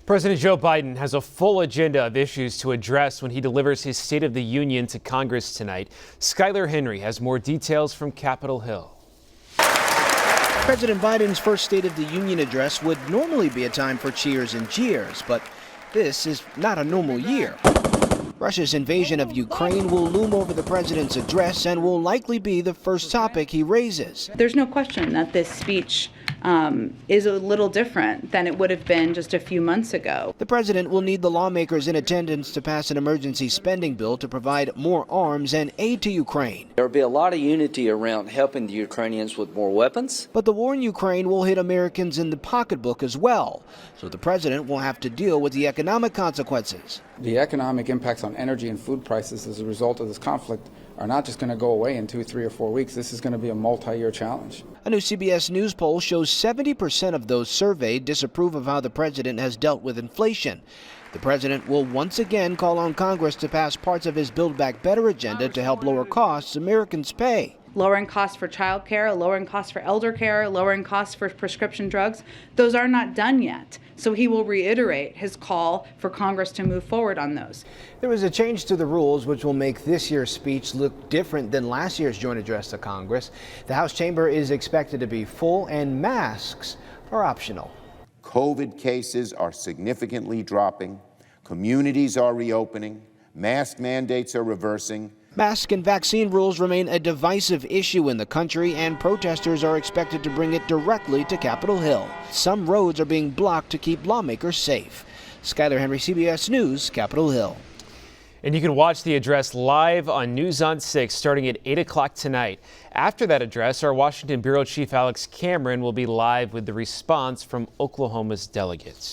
President Joe Biden has a full agenda of issues to address when he delivers his State of the Union to Congress tonight. Skylar Henry has more details from Capitol Hill. President Biden's first State of the Union address would normally be a time for cheers and jeers, but this is not a normal year. Russia's invasion of Ukraine will loom over the president's address and will likely be the first topic he raises. There's no question that this speech is a little different than it would have been just a few months ago. The president will need the lawmakers in attendance to pass an emergency spending bill to provide more arms and aid to Ukraine. There will be a lot of unity around helping the Ukrainians with more weapons. But the war in Ukraine will hit Americans in the pocketbook as well, so the president will have to deal with the economic consequences. The economic impacts on energy and food prices as a result of this conflict are not just going to go away in 2, 3, or 4 weeks. This is going to be a multi-year challenge. A new CBS News poll shows 70% of those surveyed disapprove of how the president has dealt with inflation. The president will once again call on Congress to pass parts of his Build Back Better agenda to help lower costs Americans pay. Lowering costs for child care, lowering costs for elder care, lowering costs for prescription drugs, those are not done yet. So he will reiterate his call for Congress to move forward on those. There was a change to the rules which will make this year's speech look different than last year's joint address to Congress. The House chamber is expected to be full and masks are optional. COVID cases are significantly dropping. Communities are reopening. Mask mandates are reversing. Mask and vaccine rules remain a divisive issue in the country, and protesters are expected to bring it directly to Capitol Hill. Some roads are being blocked to keep lawmakers safe. Skylar Henry, CBS News, Capitol Hill. And you can watch the address live on News on 6 starting at 8 o'clock tonight. After that address, our Washington Bureau Chief Alex Cameron will be live with the response from Oklahoma's delegates.